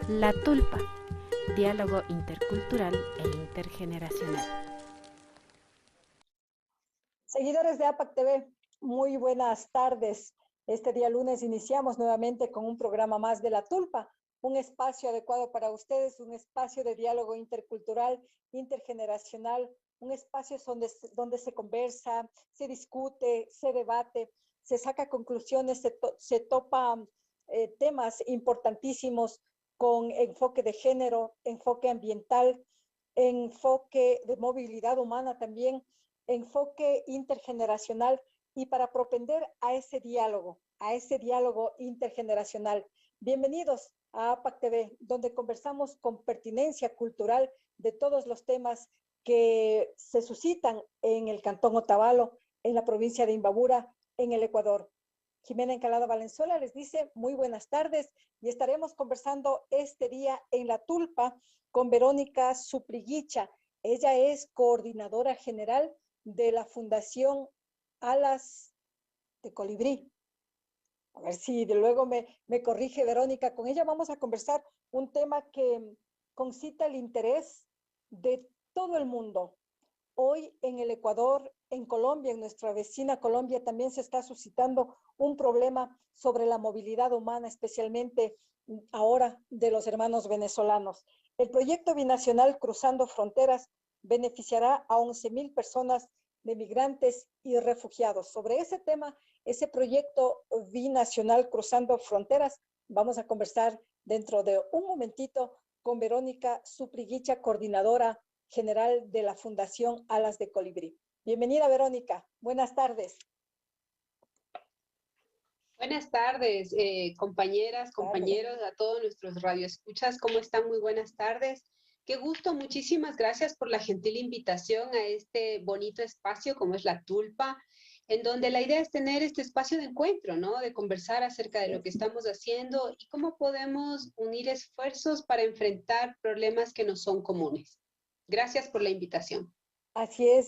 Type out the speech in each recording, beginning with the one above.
La Tulpa, diálogo intercultural e intergeneracional. Seguidores de APAC TV, muy buenas tardes. Este día lunes iniciamos nuevamente con un programa más de La Tulpa, un espacio adecuado para ustedes, un espacio de diálogo intercultural, intergeneracional, un espacio donde se conversa, se discute, se debate, se saca conclusiones, se topa temas importantísimos con enfoque de género, enfoque ambiental, enfoque de movilidad humana también, enfoque intergeneracional y para propender a ese diálogo intergeneracional. Bienvenidos a APAC TV, donde conversamos con pertinencia cultural de todos los temas que se suscitan en el Cantón Otavalo, en la provincia de Imbabura, en el Ecuador. Jimena Encalada Valenzuela les dice muy buenas tardes y estaremos conversando este día en La Tulpa con Verónica Supliguicha. Ella es coordinadora general de la Fundación Alas de Colibrí. A ver si de luego me corrige Verónica. Con ella vamos a conversar un tema que concita el interés de todo el mundo. Hoy en el Ecuador, en Colombia, en nuestra vecina Colombia, también se está suscitando un problema sobre la movilidad humana, especialmente ahora de los hermanos venezolanos. El proyecto binacional Cruzando Fronteras beneficiará a 11,000 personas de migrantes y refugiados. Sobre ese tema, ese proyecto binacional Cruzando Fronteras, vamos a conversar dentro de un momentito con Verónica Supliguicha, coordinadora general de la Fundación Alas de Colibrí. Bienvenida, Verónica. Buenas tardes. Buenas tardes, compañeras, compañeros, a todos nuestros radioescuchas. ¿Cómo están? Muy buenas tardes. Qué gusto, muchísimas gracias por la gentil invitación a este bonito espacio como es La Tulpa, en donde la idea es tener este espacio de encuentro, ¿no? De conversar acerca de lo que estamos haciendo y cómo podemos unir esfuerzos para enfrentar problemas que nos son comunes. Gracias por la invitación. Así es,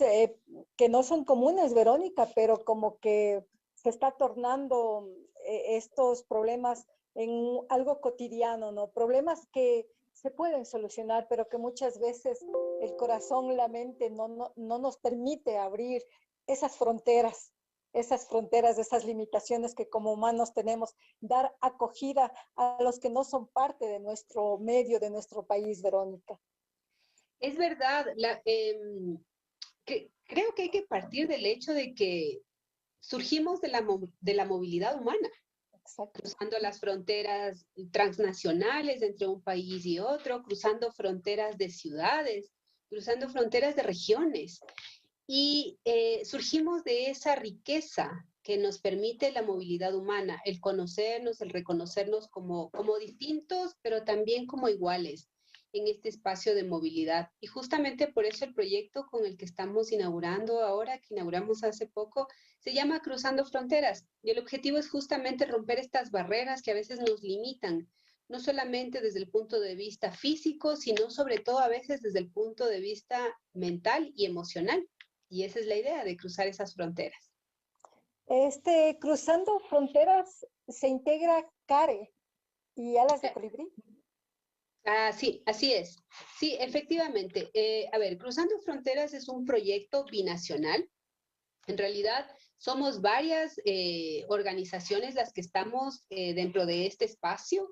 que no son comunes, Verónica, pero como que se está tornando estos problemas en algo cotidiano, ¿no? Problemas que se pueden solucionar, pero que muchas veces el corazón, la mente no nos permite abrir esas fronteras, esas limitaciones que como humanos tenemos, dar acogida a los que no son parte de nuestro medio, de nuestro país, Verónica. Es verdad, creo que hay que partir del hecho de que surgimos de la movilidad humana. Exacto. Cruzando las fronteras transnacionales entre un país y otro, cruzando fronteras de ciudades, cruzando fronteras de regiones. Y surgimos de esa riqueza que nos permite la movilidad humana, el conocernos, el reconocernos como distintos, pero también como iguales en este espacio de movilidad. Y justamente por eso el proyecto con el que estamos inaugurando ahora, que inauguramos hace poco, se llama Cruzando Fronteras. Y el objetivo es justamente romper estas barreras que a veces nos limitan, no solamente desde el punto de vista físico, sino sobre todo a veces desde el punto de vista mental y emocional. Y esa es la idea de cruzar esas fronteras. Cruzando Fronteras se integra CARE y Alas de Colibrí. Ah, sí, así es. Sí, efectivamente. A ver, Cruzando Fronteras es un proyecto binacional. En realidad, somos varias organizaciones las que estamos dentro de este espacio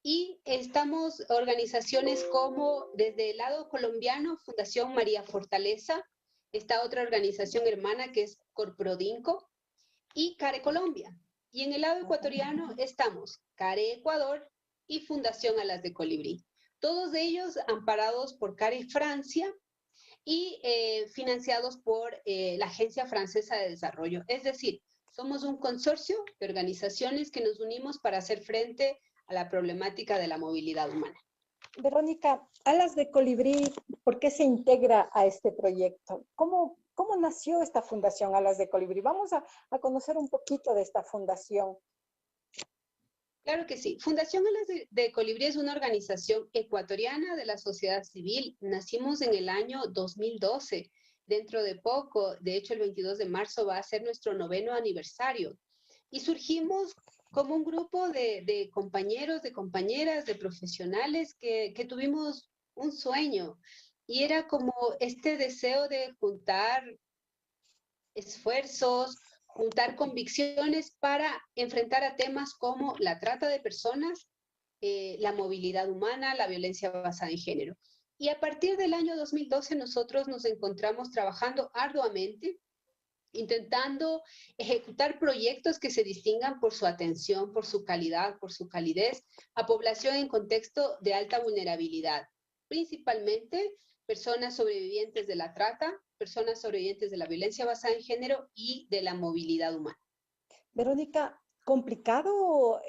y estamos organizaciones como desde el lado colombiano, Fundación María Fortaleza, está otra organización hermana que es Corprodinco y CARE Colombia. Y en el lado ecuatoriano estamos CARE Ecuador y Fundación Alas de Colibrí. Todos ellos amparados por CARE Francia y financiados por la Agencia Francesa de Desarrollo. Es decir, somos un consorcio de organizaciones que nos unimos para hacer frente a la problemática de la movilidad humana. Verónica, Alas de Colibrí, ¿por qué se integra a este proyecto? ¿Cómo nació esta fundación Alas de Colibrí? Vamos a conocer un poquito de esta fundación. Claro que sí. Fundación Alas de Colibrí es una organización ecuatoriana de la sociedad civil. Nacimos en el año 2012. Dentro de poco, de hecho el 22 de marzo va a ser nuestro 9º aniversario. Y surgimos como un grupo de compañeros, de compañeras, de profesionales que tuvimos un sueño y era como este deseo de juntar esfuerzos, juntar convicciones para enfrentar a temas como la trata de personas, la movilidad humana, la violencia basada en género. Y a partir del año 2012 nosotros nos encontramos trabajando arduamente, intentando ejecutar proyectos que se distingan por su atención, por su calidad, por su calidez, a población en contexto de alta vulnerabilidad, principalmente personas sobrevivientes de la trata, personas sobrevivientes de la violencia basada en género y de la movilidad humana. Verónica, complicado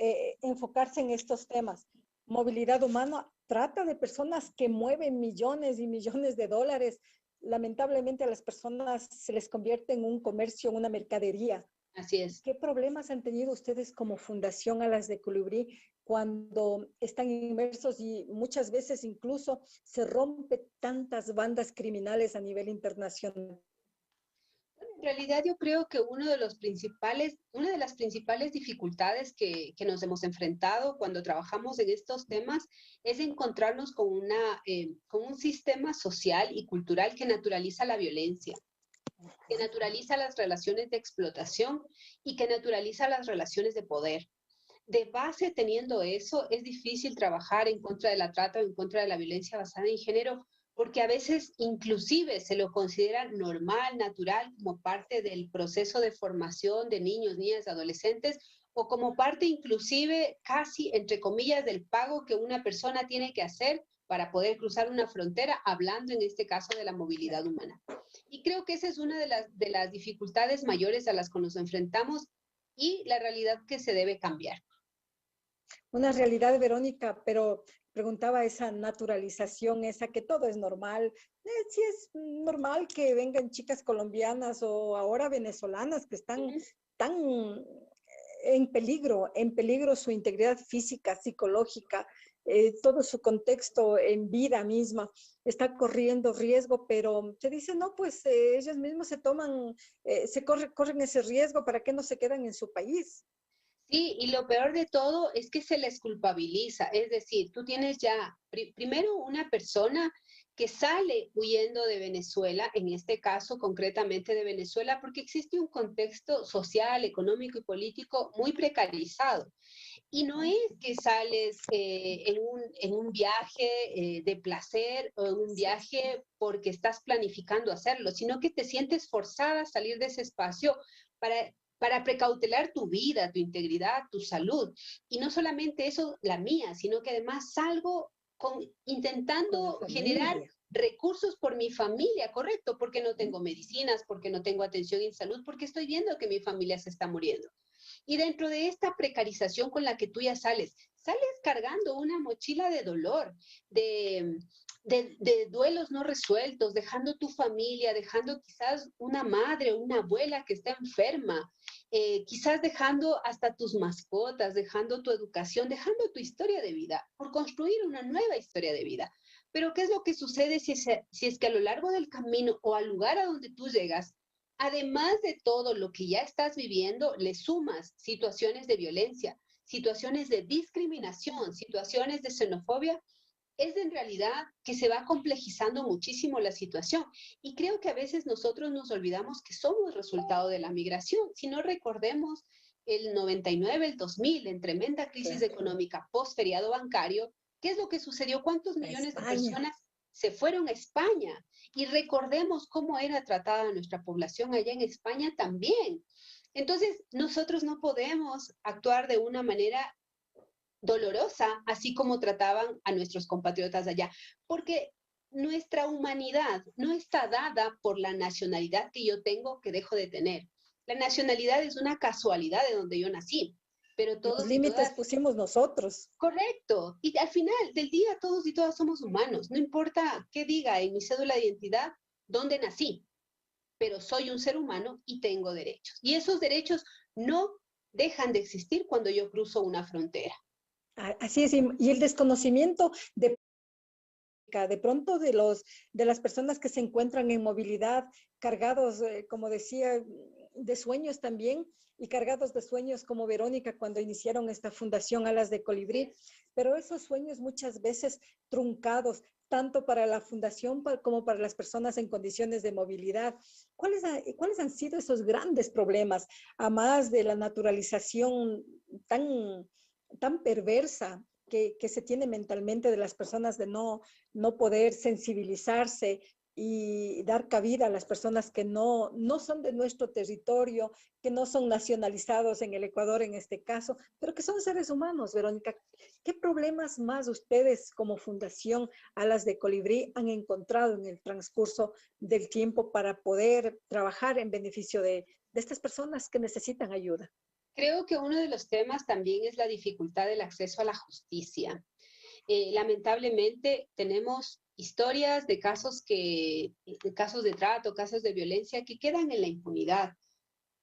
enfocarse en estos temas. Movilidad humana, trata de personas que mueven millones y millones de dólares. Lamentablemente a las personas se les convierte en un comercio, en una mercadería. Así es. ¿Qué problemas han tenido ustedes como Fundación Alas de Colibrí cuando están inmersos y muchas veces incluso se rompen tantas bandas criminales a nivel internacional? En realidad yo creo que una de las principales dificultades que nos hemos enfrentado cuando trabajamos en estos temas es encontrarnos con un sistema social y cultural que naturaliza la violencia, que naturaliza las relaciones de explotación y que naturaliza las relaciones de poder. De base, teniendo eso, es difícil trabajar en contra de la trata o en contra de la violencia basada en género, porque a veces inclusive se lo considera normal, natural, como parte del proceso de formación de niños, niñas, adolescentes, o como parte inclusive casi, entre comillas, del pago que una persona tiene que hacer para poder cruzar una frontera, hablando en este caso de la movilidad humana. Y creo que esa es una de las dificultades mayores a las que nos enfrentamos y la realidad que se debe cambiar. Una realidad, Verónica, pero preguntaba esa naturalización, esa que todo es normal. Sí es normal que vengan chicas colombianas o ahora venezolanas que están tan en peligro su integridad física, psicológica, todo su contexto en vida misma está corriendo riesgo, pero se dice, no, pues ellas mismas se toman, corren ese riesgo, ¿para qué no se quedan en su país? Sí, y lo peor de todo es que se les culpabiliza. Es decir, tú tienes ya primero una persona que sale huyendo de Venezuela, en este caso concretamente de Venezuela, porque existe un contexto social, económico y político muy precarizado. Y no es que sales en un viaje de placer o en un viaje porque estás planificando hacerlo, sino que te sientes forzada a salir de ese espacio para precautelar tu vida, tu integridad, tu salud. Y no solamente eso, la mía, sino que además salgo intentando generar recursos por mi familia, correcto, porque no tengo medicinas, porque no tengo atención en salud, porque estoy viendo que mi familia se está muriendo. Y dentro de esta precarización con la que tú ya sales cargando una mochila de dolor, de duelos no resueltos, dejando tu familia, dejando quizás una madre o una abuela que está enferma, quizás dejando hasta tus mascotas, dejando tu educación, dejando tu historia de vida, por construir una nueva historia de vida. Pero ¿qué es lo que sucede si es que a lo largo del camino o al lugar a donde tú llegas, además de todo lo que ya estás viviendo, le sumas situaciones de violencia, situaciones de discriminación, situaciones de xenofobia? Es en realidad que se va complejizando muchísimo la situación. Y creo que a veces nosotros nos olvidamos que somos resultado de la migración. Si no recordemos el 99, el 2000, en tremenda crisis económica post-feriado bancario, ¿qué es lo que sucedió? ¿Cuántos millones de personas se fueron a España? Y recordemos cómo era tratada nuestra población allá en España también. Entonces, nosotros no podemos actuar de una manera dolorosa, así como trataban a nuestros compatriotas allá, porque nuestra humanidad no está dada por la nacionalidad que yo tengo que dejo de tener. La nacionalidad es una casualidad de donde yo nací, pero todos los límites pusimos nosotros. Correcto. Y al final del día todos y todas somos humanos. No importa qué diga en mi cédula de identidad dónde nací, pero soy un ser humano y tengo derechos. Y esos derechos no dejan de existir cuando yo cruzo una frontera. Así es, y el desconocimiento de pronto de las personas que se encuentran en movilidad cargados, como decía, de sueños también y cargados de sueños como Verónica cuando iniciaron esta fundación Alas de Colibrí, pero esos sueños muchas veces truncados, tanto para la fundación como para las personas en condiciones de movilidad. ¿Cuáles han sido esos grandes problemas, a más de la naturalización tan perversa que se tiene mentalmente de las personas de no poder sensibilizarse y dar cabida a las personas que no son de nuestro territorio, que no son nacionalizados en el Ecuador en este caso, pero que son seres humanos? Verónica, ¿qué problemas más ustedes como Fundación Alas de Colibrí han encontrado en el transcurso del tiempo para poder trabajar en beneficio de estas personas que necesitan ayuda? Creo que uno de los temas también es la dificultad del acceso a la justicia. Lamentablemente tenemos historias de casos de trato, casos de violencia que quedan en la impunidad.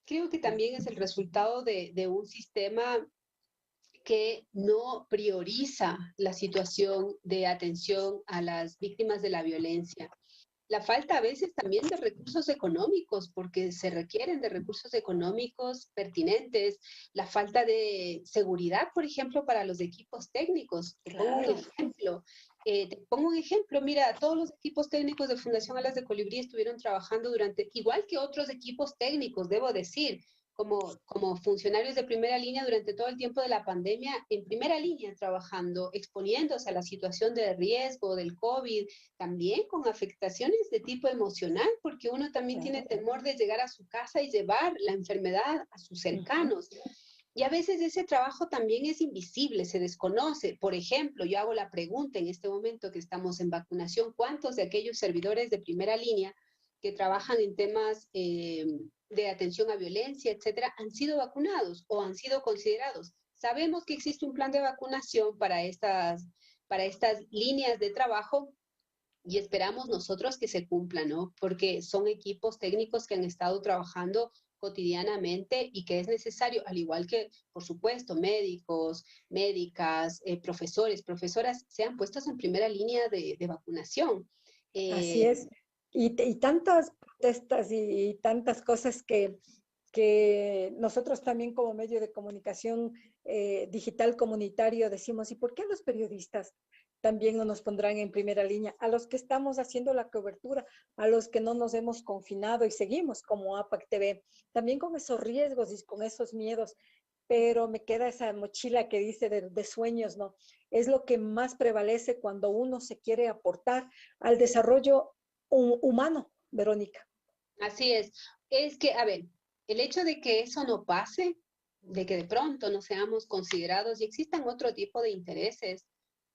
Creo que también es el resultado de un sistema que no prioriza la situación de atención a las víctimas de la violencia. La falta a veces también de recursos económicos, porque se requieren de recursos económicos pertinentes, la falta de seguridad, por ejemplo, para los equipos técnicos. Te pongo un ejemplo, mira, todos los equipos técnicos de Fundación Alas de Colibrí estuvieron trabajando igual que otros equipos técnicos, debo decir, como funcionarios de primera línea durante todo el tiempo de la pandemia, en primera línea trabajando, exponiéndose a la situación de riesgo del COVID, también con afectaciones de tipo emocional, porque uno también tiene temor de llegar a su casa y llevar la enfermedad a sus cercanos. Y a veces ese trabajo también es invisible, se desconoce. Por ejemplo, yo hago la pregunta en este momento que estamos en vacunación, ¿cuántos de aquellos servidores de primera línea que trabajan en temas de atención a violencia, etcétera, han sido vacunados o han sido considerados? Sabemos que existe un plan de vacunación para estas líneas de trabajo y esperamos nosotros que se cumpla, ¿no? Porque son equipos técnicos que han estado trabajando cotidianamente y que es necesario, al igual que, por supuesto, médicos, médicas, profesores, profesoras, sean puestos en primera línea de vacunación. Así es. Y tantas protestas y tantas cosas que nosotros también como medio de comunicación digital comunitario decimos, ¿y por qué los periodistas también no nos pondrán en primera línea? A los que estamos haciendo la cobertura, a los que no nos hemos confinado y seguimos como APAC TV, también con esos riesgos y con esos miedos, pero me queda esa mochila que dice de sueños, ¿no? Es lo que más prevalece cuando uno se quiere aportar al desarrollo humano, Verónica. Así es. Es que, a ver, el hecho de que eso no pase, de que de pronto no seamos considerados y existan otro tipo de intereses,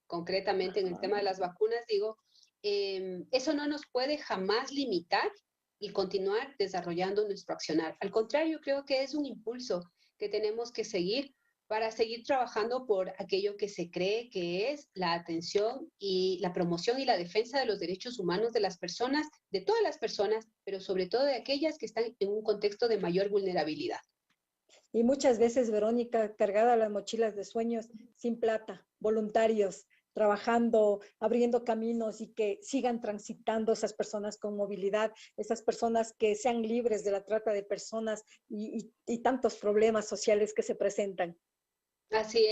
concretamente en el tema de las vacunas, digo, eso no nos puede jamás limitar y continuar desarrollando nuestro accionar. Al contrario, creo que es un impulso que tenemos que seguir para seguir trabajando por aquello que se cree que es la atención y la promoción y la defensa de los derechos humanos de las personas, de todas las personas, pero sobre todo de aquellas que están en un contexto de mayor vulnerabilidad. Y muchas veces, Verónica, cargada las mochilas de sueños, sin plata, voluntarios, trabajando, abriendo caminos y que sigan transitando esas personas con movilidad, esas personas que sean libres de la trata de personas y tantos problemas sociales que se presentan. Así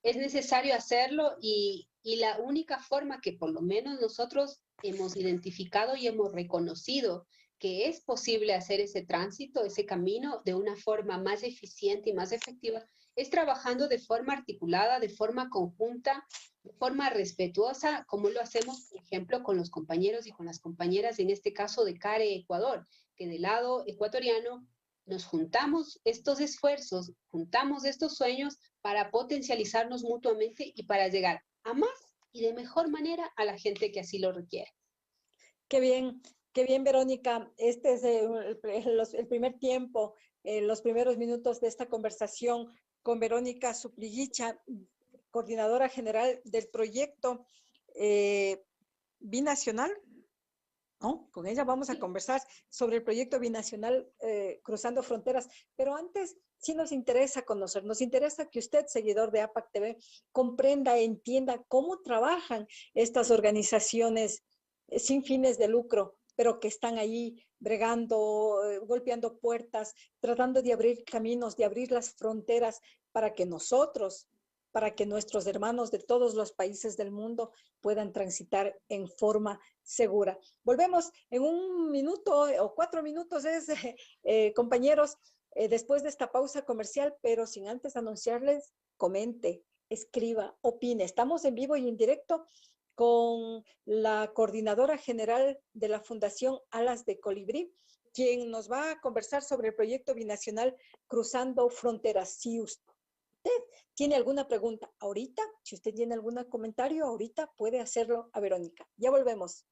es necesario hacerlo y la única forma que por lo menos nosotros hemos identificado y hemos reconocido que es posible hacer ese tránsito, ese camino de una forma más eficiente y más efectiva, es trabajando de forma articulada, de forma conjunta, de forma respetuosa, como lo hacemos, por ejemplo, con los compañeros y con las compañeras, en este caso de CARE Ecuador, que del lado ecuatoriano nos juntamos estos esfuerzos, juntamos estos sueños para potencializarnos mutuamente y para llegar a más y de mejor manera a la gente que así lo requiere. Qué bien, Verónica. Este es el primer tiempo, los primeros minutos de esta conversación con Verónica Supligicha, coordinadora general del proyecto binacional, ¿no? Con ella vamos a conversar sobre el proyecto binacional Cruzando Fronteras, pero antes sí nos interesa conocer, nos interesa que usted, seguidor de APAC TV, comprenda, entienda cómo trabajan estas organizaciones sin fines de lucro pero que están ahí bregando, golpeando puertas, tratando de abrir caminos, de abrir las fronteras para que nosotros, para que nuestros hermanos de todos los países del mundo puedan transitar en forma segura. Volvemos en 1 minuto o 4 minutos, compañeros, después de esta pausa comercial, pero sin antes anunciarles, comente, escriba, opine. Estamos en vivo y en directo con la coordinadora general de la Fundación Alas de Colibrí, quien nos va a conversar sobre el proyecto binacional Cruzando Fronteras. Si usted tiene alguna pregunta ahorita, si usted tiene algún comentario ahorita, puede hacerlo a Verónica. Ya volvemos.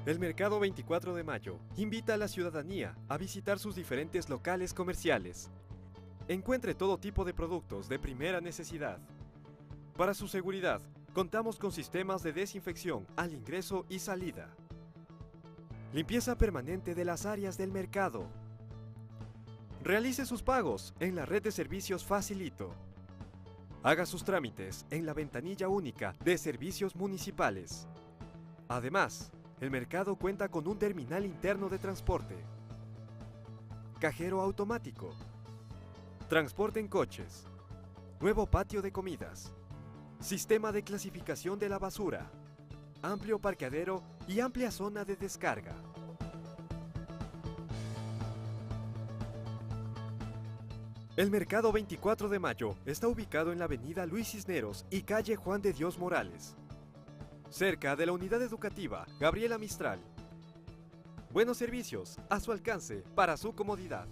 El Mercado 24 de Mayo invita a la ciudadanía a visitar sus diferentes locales comerciales. Encuentre todo tipo de productos de primera necesidad. Para su seguridad, contamos con sistemas de desinfección al ingreso y salida. Limpieza permanente de las áreas del mercado. Realice sus pagos en la red de servicios Facilito. Haga sus trámites en la ventanilla única de servicios municipales. Además, el mercado cuenta con un terminal interno de transporte, cajero automático, transporte en coches, nuevo patio de comidas, sistema de clasificación de la basura, amplio parqueadero y amplia zona de descarga. El Mercado 24 de Mayo está ubicado en la avenida Luis Cisneros y calle Juan de Dios Morales, cerca de la unidad educativa Gabriela Mistral. Buenos servicios a su alcance para su comodidad.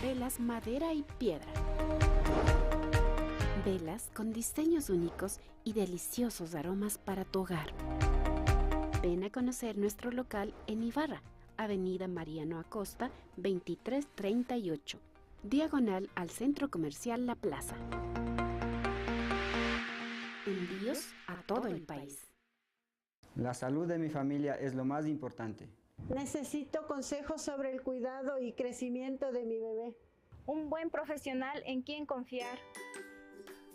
Velas, madera y piedra. Velas con diseños únicos y deliciosos aromas para tu hogar. Ven a conocer nuestro local en Ibarra, Avenida Mariano Acosta, 2338, diagonal al Centro Comercial La Plaza. Envíos a todo el país. La salud de mi familia es lo más importante. Necesito consejos sobre el cuidado y crecimiento de mi bebé. Un buen profesional en quien confiar.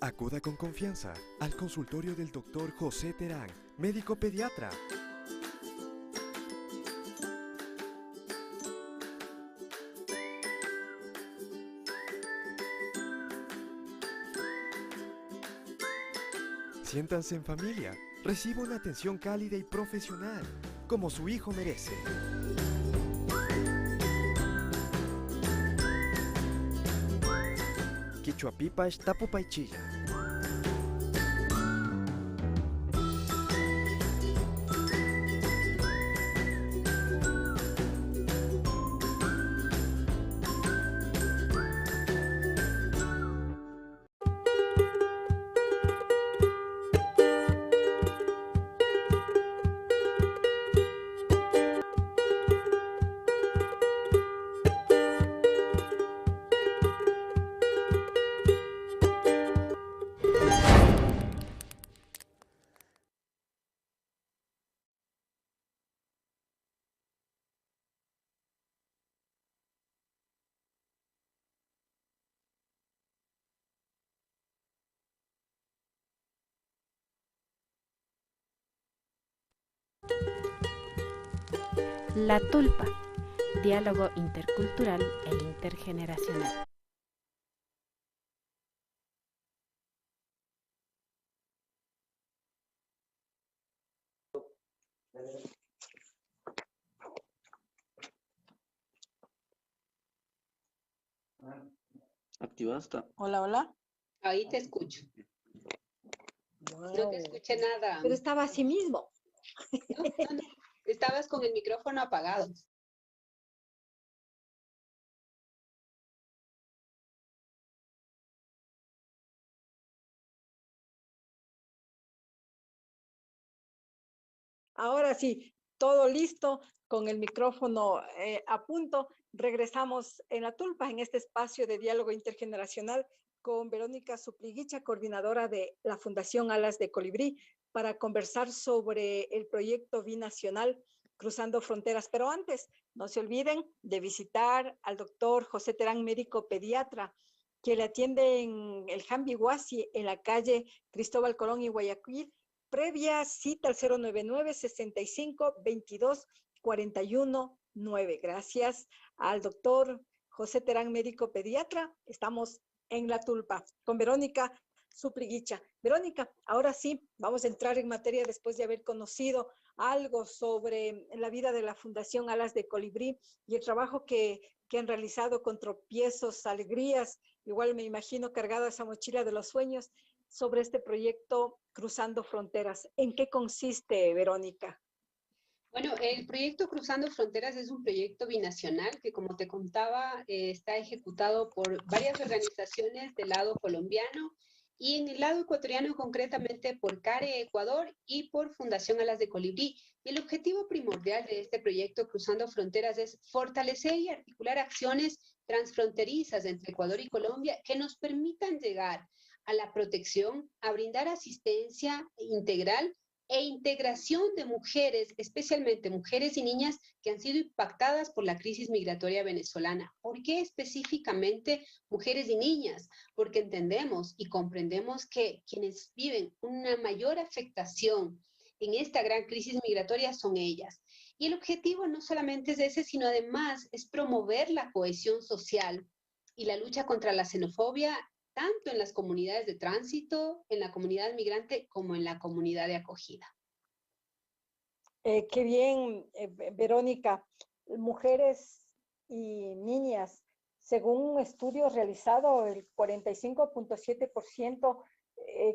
Acuda con confianza al consultorio del Dr. José Terán, médico pediatra. Siéntanse en familia. Reciba una atención cálida y profesional, como su hijo merece. Quichuapipa Tapu Paichilla. La Tulpa, diálogo intercultural e intergeneracional. Activaste. Hola, hola. Ahí te escucho. Wow. No te escuché nada. Pero estaba así mismo. No. Estabas con el micrófono apagado. Ahora sí, todo listo, con el micrófono a punto. Regresamos en La Tulpa, en este espacio de diálogo intergeneracional con Verónica Supliguicha, coordinadora de la Fundación Alas de Colibrí, para conversar sobre el proyecto binacional Cruzando Fronteras. Pero antes, no se olviden de visitar al doctor José Terán, médico pediatra, que le atiende en el Jambi Huasi, en la calle Cristóbal Colón y Guayaquil, previa cita al 099-65-22-41-9. Gracias al doctor José Terán, médico pediatra. Estamos en La Tulpa con Verónica Supliguicha. Verónica, ahora sí, vamos a entrar en materia después de haber conocido algo sobre la vida de la Fundación Alas de Colibrí y el trabajo que han realizado con tropiezos, alegrías, igual me imagino cargada esa mochila de los sueños, sobre este proyecto Cruzando Fronteras. ¿En qué consiste, Verónica? Bueno, el proyecto Cruzando Fronteras es un proyecto binacional que, como te contaba, está ejecutado por varias organizaciones del lado colombiano y en el lado ecuatoriano concretamente por CARE Ecuador y por Fundación Alas de Colibrí. Y el objetivo primordial de este proyecto Cruzando Fronteras es fortalecer y articular acciones transfronterizas entre Ecuador y Colombia que nos permitan llegar a la protección, a brindar asistencia integral e integración de mujeres, especialmente mujeres y niñas que han sido impactadas por la crisis migratoria venezolana. ¿Por qué específicamente mujeres y niñas? Porque entendemos y comprendemos que quienes viven una mayor afectación en esta gran crisis migratoria son ellas. Y el objetivo no solamente es ese, sino además es promover la cohesión social y la lucha contra la xenofobia tanto en las comunidades de tránsito, en la comunidad migrante, como en la comunidad de acogida. Qué bien, Verónica. Mujeres y niñas, según un estudio realizado, el 45.7%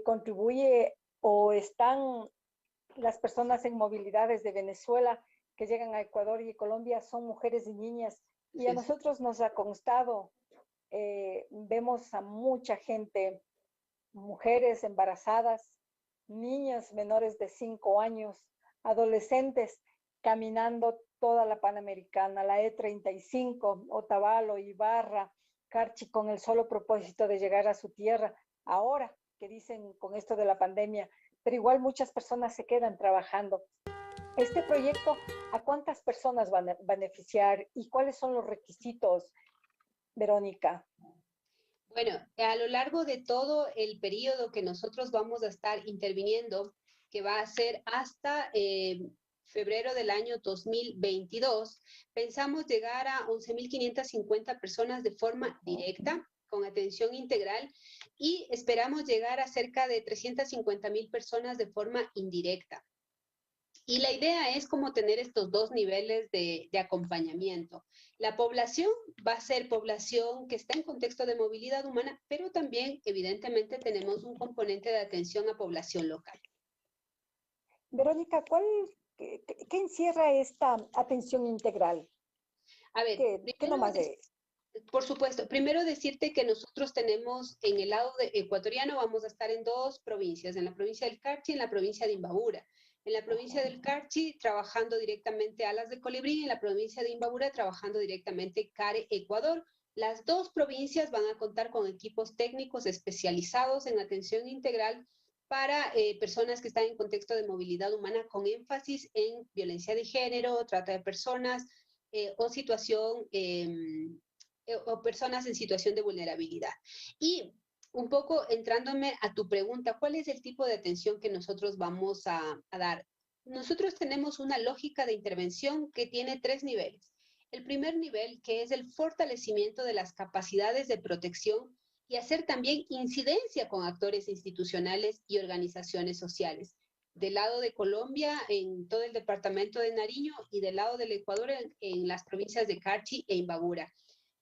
contribuye o están las personas en movilidades de Venezuela que llegan a Ecuador y Colombia son mujeres y niñas. Y a nosotros nos ha constado, vemos a mucha gente, mujeres embarazadas, niños menores de 5 años, adolescentes caminando toda la Panamericana, la E35, Otavalo, Ibarra, Carchi, con el solo propósito de llegar a su tierra. Ahora que dicen con esto de la pandemia, pero igual muchas personas se quedan trabajando. Este proyecto, ¿a cuántas personas van a beneficiar y cuáles son los requisitos, Verónica? Bueno, a lo largo de todo el periodo que nosotros vamos a estar interviniendo, que va a ser hasta febrero del año 2022, pensamos llegar a 11.550 personas de forma directa con atención integral y esperamos llegar a cerca de 350,000 personas de forma indirecta. Y la idea es como tener estos dos niveles de acompañamiento. La población va a ser población que está en contexto de movilidad humana, pero también evidentemente tenemos un componente de atención a población local. Verónica, ¿qué encierra esta atención integral? A ver, ¿Qué nomás de por supuesto, primero decirte que nosotros tenemos en el lado ecuatoriano, vamos a estar en dos provincias, en la provincia del Carchi y en la provincia de Imbabura. En la provincia del Carchi, trabajando directamente Alas de Colibrí, y en la provincia de Imbabura, trabajando directamente CARE Ecuador. Las dos provincias van a contar con equipos técnicos especializados en atención integral para personas que están en contexto de movilidad humana, con énfasis en violencia de género, trata de personas o situación o personas en situación de vulnerabilidad. Y un poco entrándome a tu pregunta, ¿cuál es el tipo de atención que nosotros vamos a dar? Nosotros tenemos una lógica de intervención que tiene tres niveles. El primer nivel, que es el fortalecimiento de las capacidades de protección y hacer también incidencia con actores institucionales y organizaciones sociales. Del lado de Colombia, en todo el departamento de Nariño, y del lado del Ecuador, en las provincias de Carchi e Imbabura,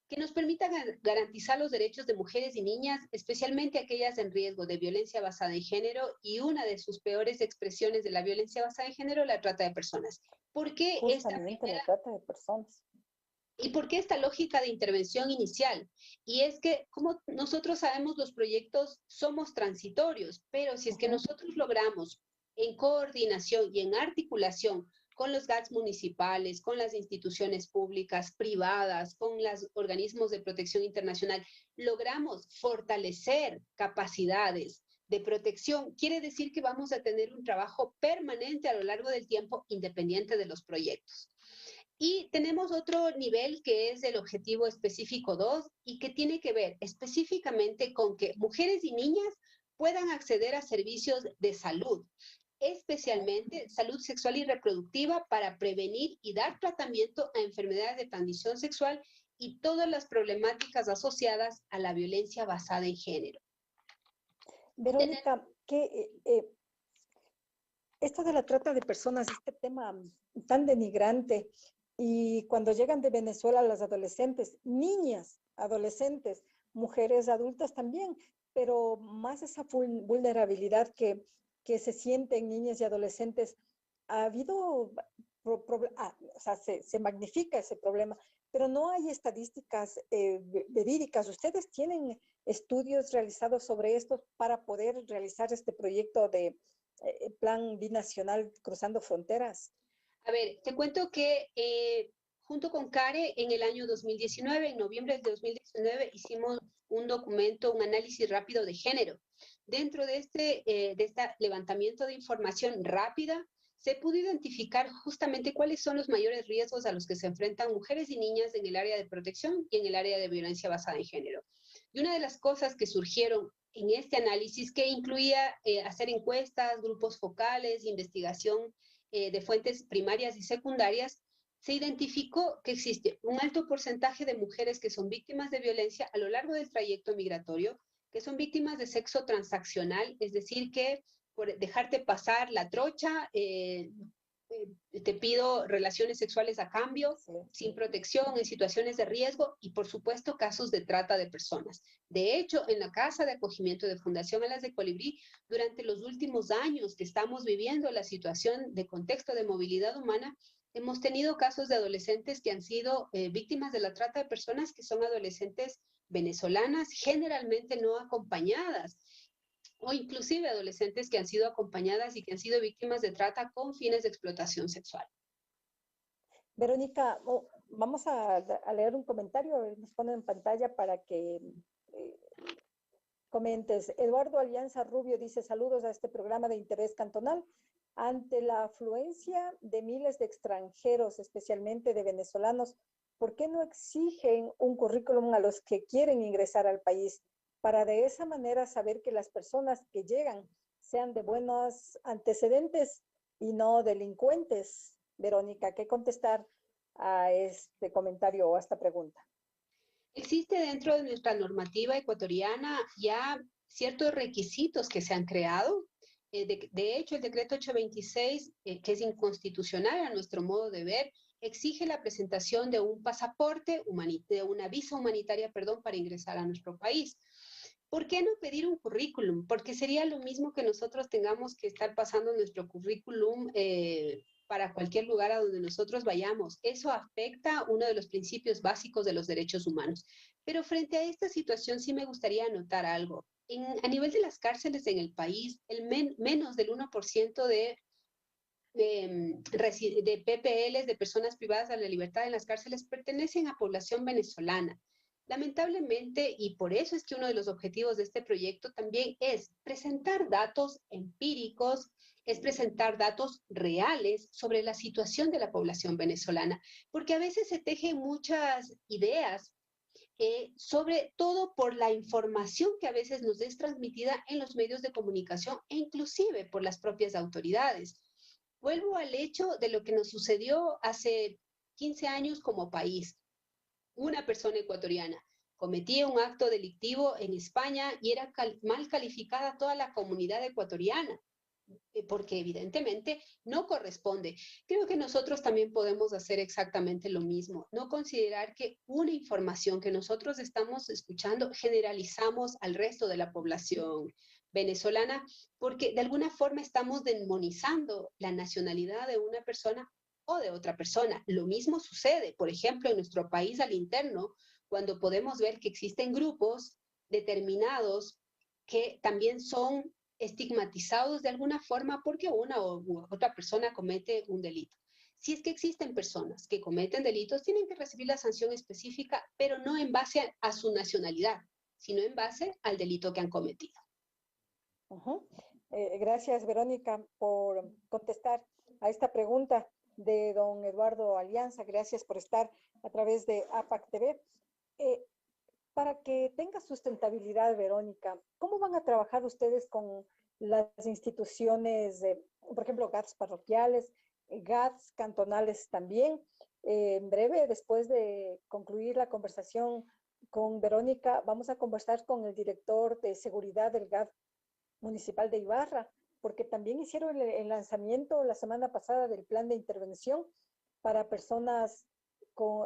que nos permita garantizar los derechos de mujeres y niñas, especialmente aquellas en riesgo de violencia basada en género, y una de sus peores expresiones de la violencia basada en género, la trata de personas. ¿Por qué justamente la trata de personas? ¿Y por qué esta lógica de intervención inicial? Y es que, como nosotros sabemos, los proyectos somos transitorios, pero si es que nosotros logramos, en coordinación y en articulación con los GATS municipales, con las instituciones públicas, privadas, con los organismos de protección internacional, logramos fortalecer capacidades de protección, quiere decir que vamos a tener un trabajo permanente a lo largo del tiempo, independiente de los proyectos. Y tenemos otro nivel que es el objetivo específico 2 y que tiene que ver específicamente con que mujeres y niñas puedan acceder a servicios de salud, especialmente salud sexual y reproductiva, para prevenir y dar tratamiento a enfermedades de transmisión sexual y todas las problemáticas asociadas a la violencia basada en género. Verónica, esto de la trata de personas, este tema tan denigrante, y cuando llegan de Venezuela las adolescentes, niñas, adolescentes, mujeres adultas también, pero más esa vulnerabilidad que se siente en niñas y adolescentes, ha habido, o sea, se magnifica ese problema, pero no hay estadísticas verídicas. ¿Ustedes tienen estudios realizados sobre esto para poder realizar este proyecto de plan binacional cruzando fronteras? A ver, te cuento que junto con CARE en el año 2019, en noviembre del 2019, hicimos un documento, un análisis rápido de género. Dentro de este levantamiento de información rápida, se pudo identificar justamente cuáles son los mayores riesgos a los que se enfrentan mujeres y niñas en el área de protección y en el área de violencia basada en género. Y una de las cosas que surgieron en este análisis, que incluía hacer encuestas, grupos focales, investigación de fuentes primarias y secundarias, se identificó que existe un alto porcentaje de mujeres que son víctimas de violencia a lo largo del trayecto migratorio, que son víctimas de sexo transaccional, es decir, que por dejarte pasar la trocha, te pido relaciones sexuales a cambio, sin protección, en situaciones de riesgo, y por supuesto casos de trata de personas. De hecho, en la Casa de Acogimiento de Fundación Alas de Colibrí, durante los últimos años que estamos viviendo la situación de contexto de movilidad humana, hemos tenido casos de adolescentes que han sido víctimas de la trata de personas, que son adolescentes venezolanas, generalmente no acompañadas, o inclusive adolescentes que han sido acompañadas y que han sido víctimas de trata con fines de explotación sexual. Verónica, vamos a leer un comentario, nos ponen en pantalla para que comentes. Eduardo Alianza Rubio dice: saludos a este programa de interés cantonal. Ante la afluencia de miles de extranjeros, especialmente de venezolanos, ¿por qué no exigen un currículum a los que quieren ingresar al país, para de esa manera saber que las personas que llegan sean de buenos antecedentes y no delincuentes? Verónica, ¿qué contestar a este comentario o a esta pregunta? Existe dentro de nuestra normativa ecuatoriana ya ciertos requisitos que se han creado. De hecho, el decreto 826, que es inconstitucional a nuestro modo de ver, exige la presentación de un pasaporte, de una visa humanitaria, perdón, para ingresar a nuestro país. ¿Por qué no pedir un currículum? Porque sería lo mismo que nosotros tengamos que estar pasando nuestro currículum para cualquier lugar a donde nosotros vayamos. Eso afecta uno de los principios básicos de los derechos humanos. Pero frente a esta situación sí me gustaría anotar algo. A nivel de las cárceles en el país, menos del 1% de PPLs, de personas privadas de la libertad en las cárceles, pertenecen a población venezolana. Lamentablemente, y por eso es que uno de los objetivos de este proyecto también es presentar datos empíricos, es presentar datos reales sobre la situación de la población venezolana, porque a veces se tejen muchas ideas, sobre todo por la información que a veces nos es transmitida en los medios de comunicación e inclusive por las propias autoridades. Vuelvo al hecho de lo que nos sucedió hace 15 años como país. Una persona ecuatoriana cometía un acto delictivo en España y era mal calificada toda la comunidad ecuatoriana, porque evidentemente no corresponde. Creo que nosotros también podemos hacer exactamente lo mismo, no considerar que una información que nosotros estamos escuchando generalizamos al resto de la población venezolana, porque de alguna forma estamos demonizando la nacionalidad de una persona o de otra persona. Lo mismo sucede, por ejemplo, en nuestro país al interno, cuando podemos ver que existen grupos determinados que también son estigmatizados de alguna forma porque una u otra persona comete un delito. Si es que existen personas que cometen delitos, tienen que recibir la sanción específica, pero no en base a su nacionalidad, sino en base al delito que han cometido. Gracias, Verónica, por contestar a esta pregunta de don Eduardo Alianza. Gracias por estar a través de APAC TV. Para que tenga sustentabilidad, Verónica, ¿cómo van a trabajar ustedes con las instituciones, por ejemplo, GATS parroquiales, GATS cantonales también? En breve, después de concluir la conversación con Verónica, vamos a conversar con el director de seguridad del GAT municipal de Ibarra, porque también hicieron el lanzamiento la semana pasada del plan de intervención para personas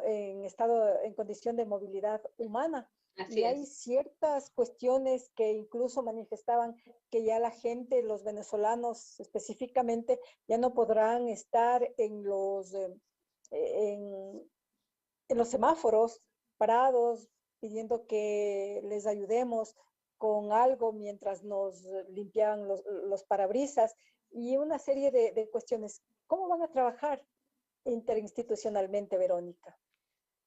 en condición de movilidad humana. Así y hay ciertas cuestiones que incluso manifestaban que ya la gente, los venezolanos específicamente, ya no podrán estar en los semáforos parados pidiendo que les ayudemos con algo mientras nos limpiaban los parabrisas y una serie de cuestiones. ¿Cómo van a trabajar interinstitucionalmente, Verónica?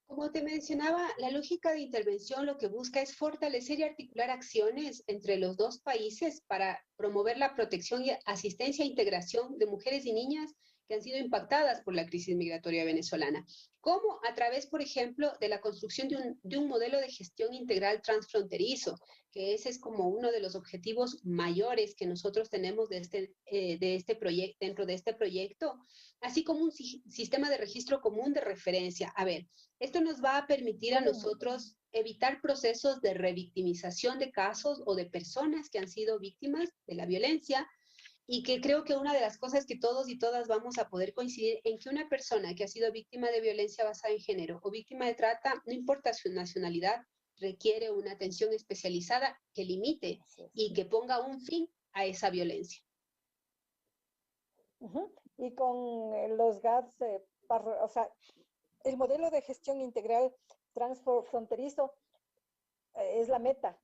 Como te mencionaba, la lógica de intervención lo que busca es fortalecer y articular acciones entre los dos países para promover la protección y asistencia e integración de mujeres y niñas que han sido impactadas por la crisis migratoria venezolana. ¿Cómo? A través, por ejemplo, de la construcción de un modelo de gestión integral transfronterizo, que ese es como uno de los objetivos mayores que nosotros tenemos dentro de este proyecto, así como un sistema de registro común de referencia. A ver, esto nos va a permitir a nosotros evitar procesos de revictimización de casos o de personas que han sido víctimas de la violencia, y que creo que una de las cosas que todos y todas vamos a poder coincidir en que una persona que ha sido víctima de violencia basada en género o víctima de trata, no importa su nacionalidad, requiere una atención especializada que limite y que ponga un fin a esa violencia. Y con los GATS, o sea, el modelo de gestión integral transfronterizo es la meta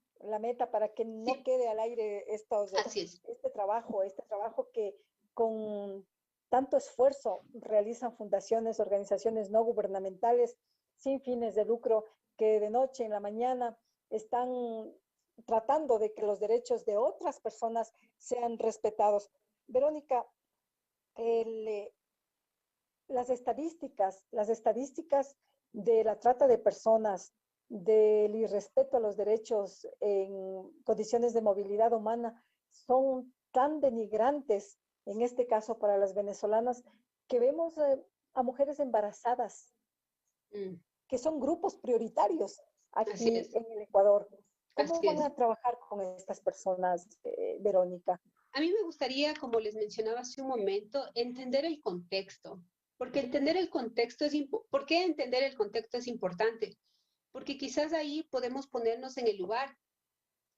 para que no quede al aire este trabajo que con tanto esfuerzo realizan fundaciones, organizaciones no gubernamentales sin fines de lucro, que de noche en la mañana están tratando de que los derechos de otras personas sean respetados. Verónica, las estadísticas de la trata de personas, del irrespeto a los derechos en condiciones de movilidad humana son tan denigrantes, en este caso para las venezolanas, que vemos a mujeres embarazadas, que son grupos prioritarios aquí en el Ecuador. ¿Cómo Así van es. a trabajar con estas personas, Verónica? A mí me gustaría, como les mencionaba hace un momento, entender el contexto, porque entender el contexto ¿por qué entender el contexto es importante? Porque quizás ahí podemos ponernos en el lugar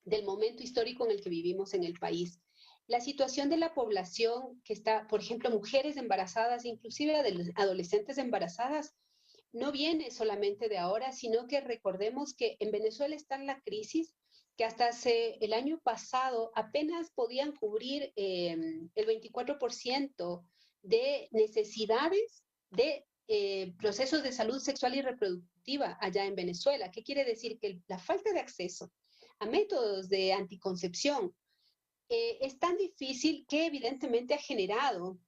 del momento histórico en el que vivimos en el país. La situación de la población que está, por ejemplo, mujeres embarazadas, inclusive adolescentes embarazadas, no viene solamente de ahora, sino que recordemos que en Venezuela está en la crisis, que hasta el año pasado apenas podían cubrir el 24% de necesidades de procesos de salud sexual y reproductiva allá en Venezuela. ¿Qué quiere decir? Que la falta de acceso a métodos de anticoncepción es tan difícil que evidentemente ha generado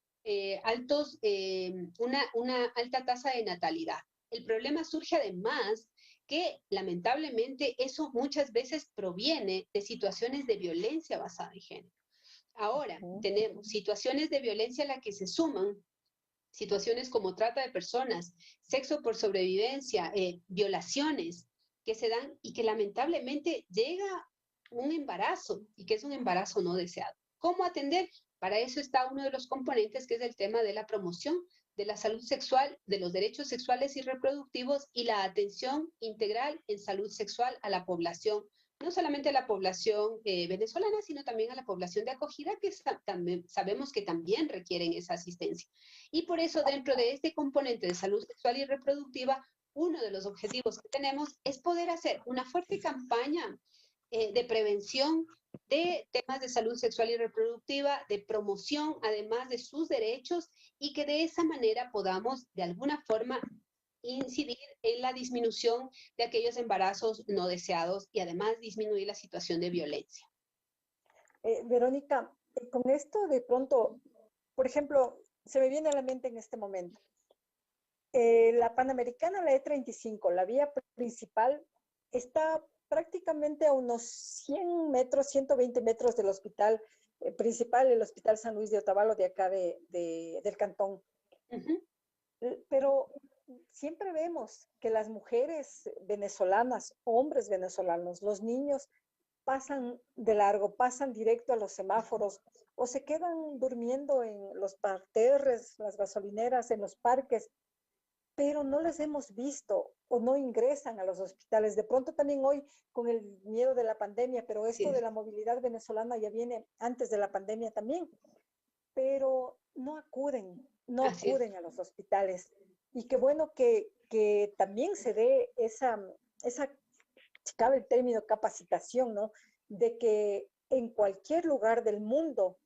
una alta tasa de natalidad. El problema surge además que lamentablemente eso muchas veces proviene de situaciones de violencia basada en género. Ahora, tenemos situaciones de violencia a las que se suman situaciones como trata de personas, sexo por sobrevivencia, violaciones que se dan y que lamentablemente llega un embarazo y que es un embarazo no deseado. ¿Cómo atender? Para eso está uno de los componentes que es el tema de la promoción de la salud sexual, de los derechos sexuales y reproductivos y la atención integral en salud sexual a la población, no solamente a la población venezolana, sino también a la población de acogida que también, sabemos que también requieren esa asistencia. Y por eso dentro de este componente de salud sexual y reproductiva, uno de los objetivos que tenemos es poder hacer una fuerte campaña de prevención de temas de salud sexual y reproductiva, de promoción además de sus derechos y que de esa manera podamos de alguna forma incidir en la disminución de aquellos embarazos no deseados y además disminuir la situación de violencia. Verónica, con esto de pronto, por ejemplo, se me viene a la mente en este momento, la Panamericana, la E35, la vía principal, está prácticamente a unos 100 metros, 120 metros del hospital principal, el Hospital San Luis de Otavalo, de acá del cantón. Pero siempre vemos que las mujeres venezolanas, hombres venezolanos, los niños pasan de largo, pasan directo a los semáforos o se quedan durmiendo en los parterres, las gasolineras, en los parques, pero no les hemos visto o no ingresan a los hospitales. De pronto también hoy con el miedo de la pandemia, pero esto de la movilidad venezolana ya viene antes de la pandemia también, pero no acuden a los hospitales. Y qué bueno que también se dé esa, si cabe el término capacitación, ¿no? De que en cualquier lugar del mundo,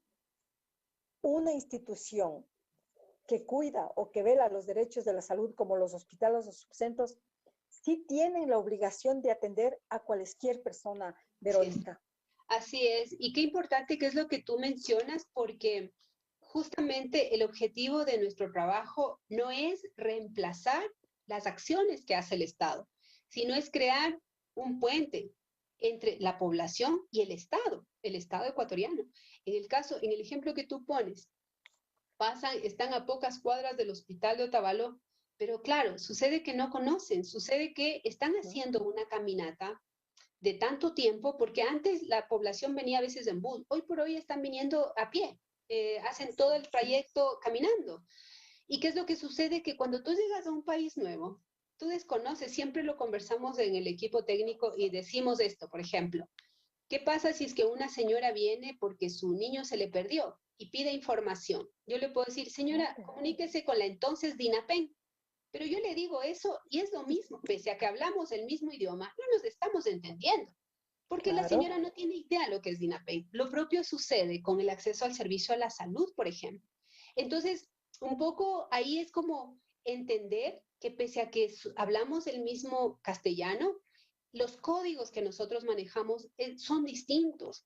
una institución que cuida o que vela los derechos de la salud, como los hospitales o subcentros, sí tienen la obligación de atender a cualquier persona, Verónica. Así es. Y qué importante que es lo que tú mencionas, porque justamente el objetivo de nuestro trabajo no es reemplazar las acciones que hace el Estado, sino es crear un puente entre la población y el Estado ecuatoriano. En el ejemplo que tú pones, están a pocas cuadras del hospital de Otavalo, pero claro, sucede que no conocen, sucede que están haciendo una caminata de tanto tiempo, porque antes la población venía a veces en bus, hoy por hoy están viniendo a pie, hacen todo el trayecto caminando. ¿Y qué es lo que sucede? Que cuando tú llegas a un país nuevo, tú desconoces, siempre lo conversamos en el equipo técnico y decimos esto, por ejemplo, ¿qué pasa si es que una señora viene porque su niño se le perdió y pide información? Yo le puedo decir, señora, comuníquese con la entonces DINAPEN. Pero yo le digo eso y es lo mismo, pese a que hablamos el mismo idioma, no nos estamos entendiendo, porque la señora no tiene idea lo que es DINAPEN. Lo propio sucede con el acceso al servicio a la salud, por ejemplo. Entonces, un poco ahí es como entender que pese a que hablamos el mismo castellano, los códigos que nosotros manejamos son distintos.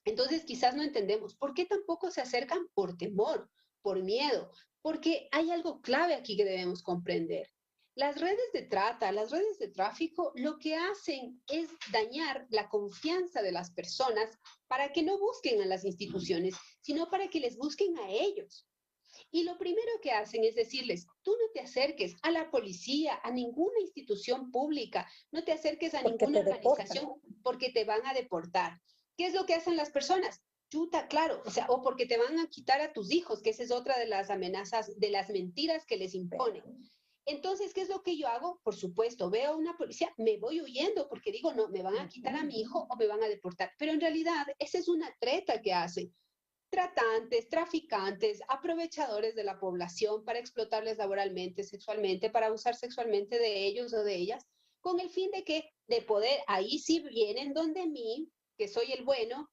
Entonces, quizás no entendemos por qué tampoco se acercan por temor, por miedo, porque hay algo clave aquí que debemos comprender. Las redes de trata, las redes de tráfico, lo que hacen es dañar la confianza de las personas para que no busquen a las instituciones, sino para que les busquen a ellos. Y lo primero que hacen es decirles, tú no te acerques a la policía, a ninguna institución pública, no te acerques a ninguna organización porque te van a deportar. ¿Qué es lo que hacen las personas? Chuta, claro, o sea, o porque te van a quitar a tus hijos, que esa es otra de las amenazas, de las mentiras que les imponen. Entonces, ¿qué es lo que yo hago? Por supuesto, veo a una policía, me voy huyendo porque digo, no, me van a quitar a mi hijo o me van a deportar. Pero en realidad, esa es una treta que hacen tratantes, traficantes, aprovechadores de la población para explotarles laboralmente, sexualmente, para abusar sexualmente de ellos o de ellas, con el fin de que, de poder, ahí sí vienen donde mí, que soy el bueno,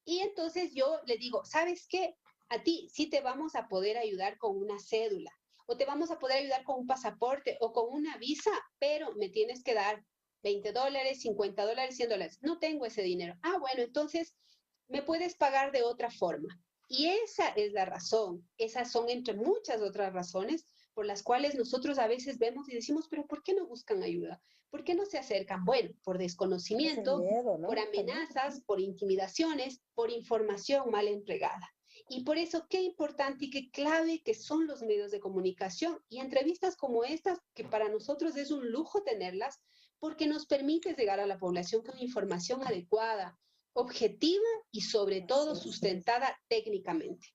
y entonces yo le digo, ¿sabes qué? A ti sí te vamos a poder ayudar con una cédula, o te vamos a poder ayudar con un pasaporte o con una visa, pero me tienes que dar $20, $50, $100. No tengo ese dinero. Ah, bueno, entonces me puedes pagar de otra forma. Y esa es la razón, esas son entre muchas otras razones por las cuales nosotros a veces vemos y decimos, pero ¿por qué no buscan ayuda? ¿Por qué no se acercan? Bueno, por desconocimiento, miedo, ¿no? por amenazas, por intimidaciones, por información mal entregada. Y por eso qué importante y qué clave que son los medios de comunicación y entrevistas como estas, que para nosotros es un lujo tenerlas, porque nos permite llegar a la población con información adecuada, objetiva y sobre todo sustentada técnicamente.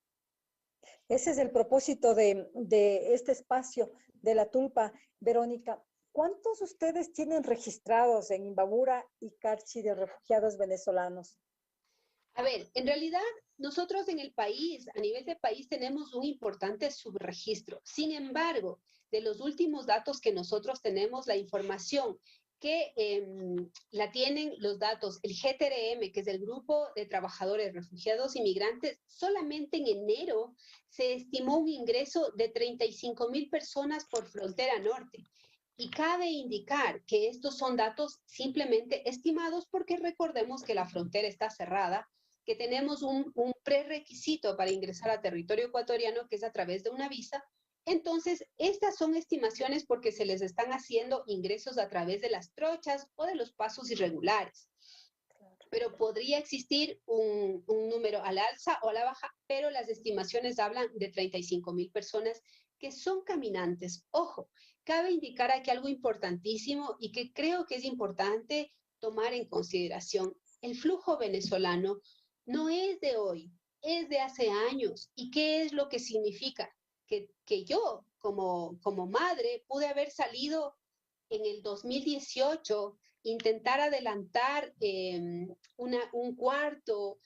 Ese es el propósito de este espacio de la Tulpa, Verónica. ¿Cuántos ustedes tienen registrados en Imbabura y Carchi de refugiados venezolanos? A ver, en realidad nosotros en el país, a nivel de país, tenemos un importante subregistro. Sin embargo, de los últimos datos que nosotros tenemos, la información que la tienen los datos, el GTRM, que es el Grupo de Trabajadores Refugiados Inmigrantes, solamente en enero se estimó un ingreso de 35,000 personas por frontera norte. Y cabe indicar que estos son datos simplemente estimados porque recordemos que la frontera está cerrada, que tenemos un prerequisito para ingresar a territorio ecuatoriano, que es a través de una visa. Entonces, estas son estimaciones porque se les están haciendo ingresos a través de las trochas o de los pasos irregulares. Pero podría existir un número al alza o a la baja, pero las estimaciones hablan de 35,000 personas que son caminantes. Ojo, cabe indicar aquí algo importantísimo y que creo que es importante tomar en consideración. El flujo venezolano no es de hoy, es de hace años. ¿Y qué es lo que significa? Que yo, como madre, pude haber salido en el 2018, intentar adelantar un cuarto,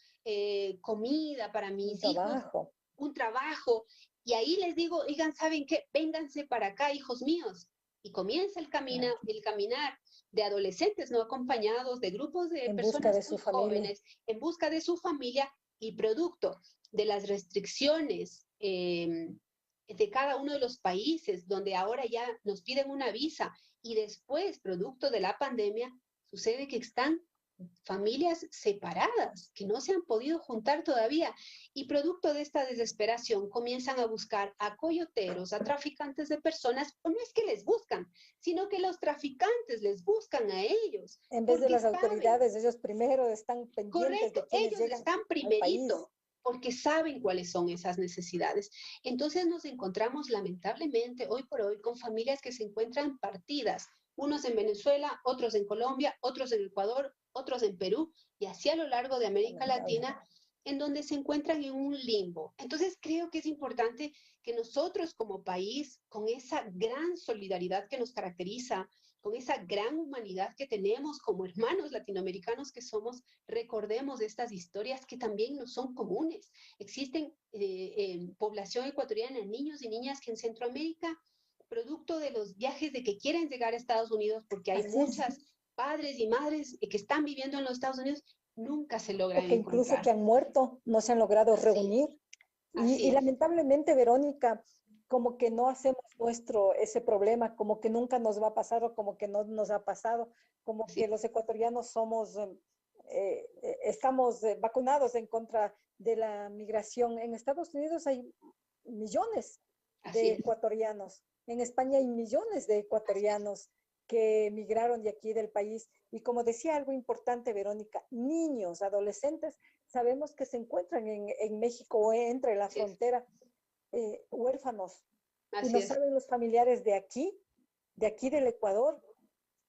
comida para mis hijos, un trabajo. Y ahí les digo, oigan, ¿saben qué? Vénganse para acá, hijos míos. Y comienza el caminar de adolescentes no acompañados, de grupos de personas muy jóvenes, en busca de su familia y producto de las restricciones de cada uno de los países, donde ahora ya nos piden una visa y después, producto de la pandemia, sucede que están familias separadas que no se han podido juntar todavía y producto de esta desesperación comienzan a buscar a coyoteros, a traficantes de personas, o no es que les buscan, sino que los traficantes les buscan a ellos. En vez de las autoridades, ellos primero están pendientes. Correcto, de quienes ellos están primerito porque saben cuáles son esas necesidades. Entonces nos encontramos lamentablemente hoy por hoy con familias que se encuentran partidas, unos en Venezuela, otros en Colombia, otros en Ecuador, otros en Perú, y así a lo largo de América Latina, en donde se encuentran en un limbo. Entonces creo que es importante que nosotros como país, con esa gran solidaridad que nos caracteriza, con esa gran humanidad que tenemos como hermanos latinoamericanos que somos, recordemos estas historias que también nos son comunes. Existen población ecuatoriana, niños y niñas que en Centroamérica, producto de los viajes de que quieren llegar a Estados Unidos, porque hay muchas padres y madres que están viviendo en los Estados Unidos, nunca se logran que encontrar. Incluso que han muerto, no se han logrado reunir. Y lamentablemente, Verónica, como que no hacemos ese problema, como que nunca nos va a pasar o como que no nos ha pasado, como que los ecuatorianos estamos vacunados en contra de la migración. En Estados Unidos hay millones de ecuatorianos, en España hay millones de ecuatorianos que emigraron de aquí del país. Y como decía algo importante, Verónica, niños, adolescentes, sabemos que se encuentran en México o entre la frontera. huérfanos. Y Así no es. saben los familiares de aquí del Ecuador,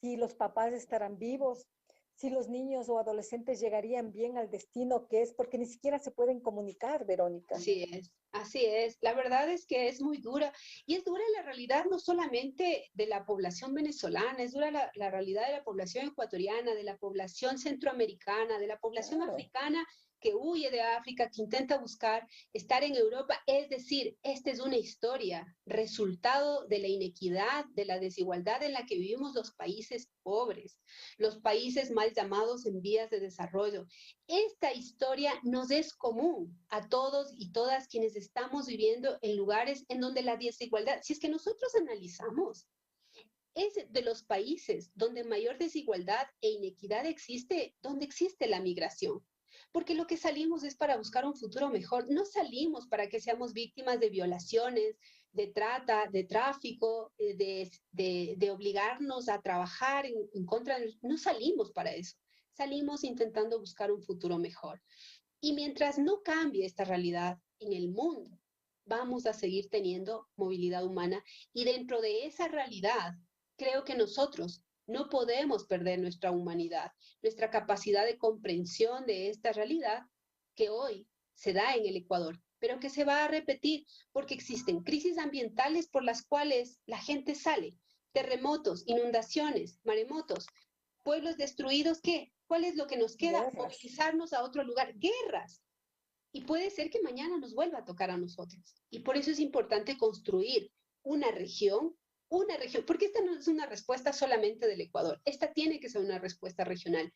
si los papás estarán vivos, si los niños o adolescentes llegarían bien al destino que es, porque ni siquiera se pueden comunicar, Verónica. Así es, así es. La verdad es que es muy dura y es dura la realidad no solamente de la población venezolana, es dura la realidad de la población ecuatoriana, de la población centroamericana, de la población africana que huye de África, que intenta buscar estar en Europa. Es decir, esta es una historia, resultado de la inequidad, de la desigualdad en la que vivimos los países pobres, los países mal llamados en vías de desarrollo. Esta historia nos es común a todos y todas quienes estamos viviendo en lugares en donde la desigualdad, si es que nosotros analizamos, es de los países donde mayor desigualdad e inequidad existe, donde existe la migración. Porque lo que salimos es para buscar un futuro mejor, no salimos para que seamos víctimas de violaciones, de trata, de tráfico, de obligarnos a trabajar en contra de... No salimos para eso, salimos intentando buscar un futuro mejor. Y mientras no cambie esta realidad en el mundo, vamos a seguir teniendo movilidad humana y dentro de esa realidad, creo que nosotros no podemos perder nuestra humanidad, nuestra capacidad de comprensión de esta realidad que hoy se da en el Ecuador, pero que se va a repetir porque existen crisis ambientales por las cuales la gente sale, terremotos, inundaciones, maremotos, pueblos destruidos, ¿qué? ¿Cuál es lo que nos queda? Guerras. Movilizarnos a otro lugar, guerras. Y puede ser que mañana nos vuelva a tocar a nosotros. Y por eso es importante construir una región, porque esta no es una respuesta solamente del Ecuador, esta tiene que ser una respuesta regional.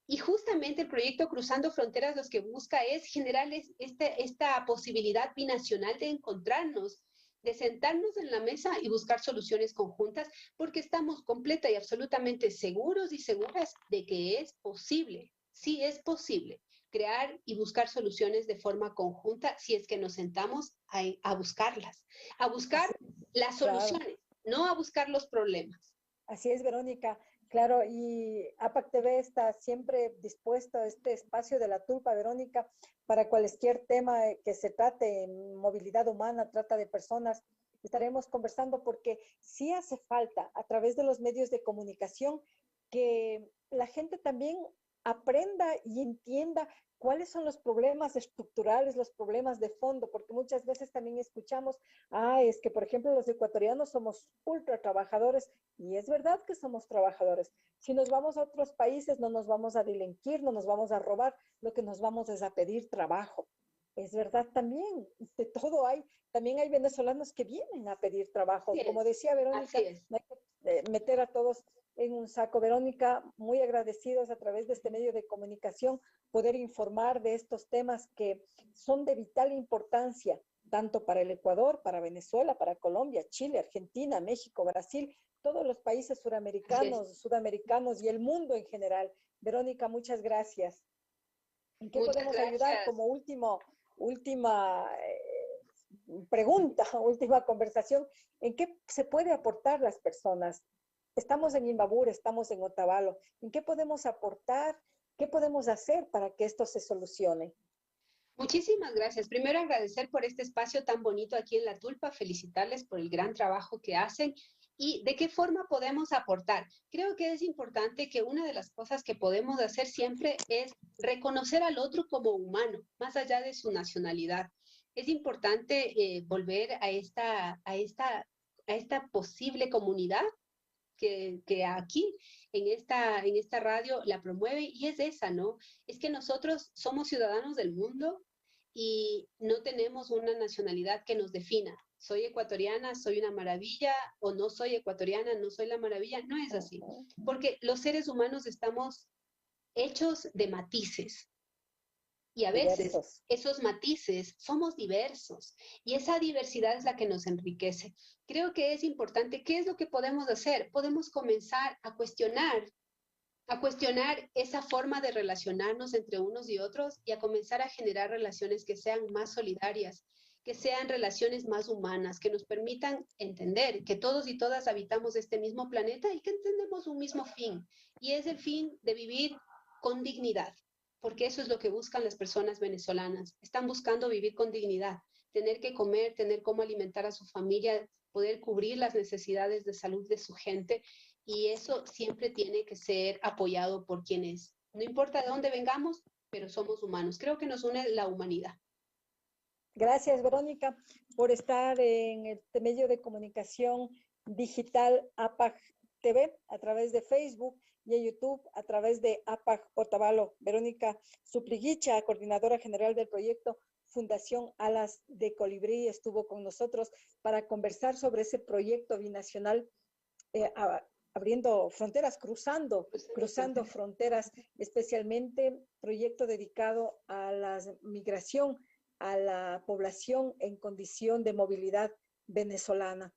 Y justamente el proyecto Cruzando Fronteras lo que busca es generar esta posibilidad binacional de encontrarnos, de sentarnos en la mesa y buscar soluciones conjuntas, porque estamos completa y absolutamente seguros y seguras de que es posible, sí es posible crear y buscar soluciones de forma conjunta si es que nos sentamos a buscarlas, a buscar las soluciones, no a buscar los problemas. Así es, Verónica. Claro, y APAC TV está siempre dispuesto a este espacio de la tulpa, Verónica, para cualquier tema que se trate en movilidad humana, trata de personas. Estaremos conversando porque sí hace falta a través de los medios de comunicación que la gente también aprenda y entienda cuáles son los problemas estructurales, los problemas de fondo, porque muchas veces también escuchamos, es que por ejemplo los ecuatorianos somos ultra trabajadores, y es verdad que somos trabajadores. Si nos vamos a otros países no nos vamos a delinquir, no nos vamos a robar, lo que nos vamos es a pedir trabajo. Es verdad también, de todo hay, también hay venezolanos que vienen a pedir trabajo. Como decía Verónica, no hay que meter a todos en un saco. Verónica, muy agradecidos a través de este medio de comunicación poder informar de estos temas que son de vital importancia, tanto para el Ecuador, para Venezuela, para Colombia, Chile, Argentina, México, Brasil, todos los países sudamericanos y el mundo en general. Verónica, muchas gracias. ¿En qué podemos ayudar como última pregunta, última conversación? ¿En qué se puede aportar las personas? Estamos en Imbabura, estamos en Otavalo. ¿En qué podemos aportar? ¿Qué podemos hacer para que esto se solucione? Muchísimas gracias. Primero agradecer por este espacio tan bonito aquí en La Tulpa, felicitarles por el gran trabajo que hacen y de qué forma podemos aportar. Creo que es importante que una de las cosas que podemos hacer siempre es reconocer al otro como humano, más allá de su nacionalidad. Es importante volver a esta posible comunidad que aquí en esta radio la promueve y es esa, ¿no? Es que nosotros somos ciudadanos del mundo y no tenemos una nacionalidad que nos defina. Soy ecuatoriana, soy una maravilla, o no soy ecuatoriana, no soy la maravilla. No es así, porque los seres humanos estamos hechos de matices. Y a veces esos matices somos diversos y esa diversidad es la que nos enriquece. Creo que es importante, ¿qué es lo que podemos hacer? Podemos comenzar a cuestionar esa forma de relacionarnos entre unos y otros y a comenzar a generar relaciones que sean más solidarias, que sean relaciones más humanas, que nos permitan entender que todos y todas habitamos este mismo planeta y que entendemos un mismo fin, y es el fin de vivir con dignidad, porque eso es lo que buscan las personas venezolanas. Están buscando vivir con dignidad, tener que comer, tener cómo alimentar a su familia, poder cubrir las necesidades de salud de su gente, y eso siempre tiene que ser apoyado por quienes, no importa de dónde vengamos, pero somos humanos. Creo que nos une la humanidad. Gracias, Verónica, por estar en este medio de comunicación digital APAC TV a través de Facebook y en YouTube a través de APAC Otavalo. Verónica Supliguicha, coordinadora general del proyecto Fundación Alas de Colibrí, estuvo con nosotros para conversar sobre ese proyecto binacional, abriendo fronteras, cruzando fronteras, especialmente proyecto dedicado a la migración, a la población en condición de movilidad venezolana.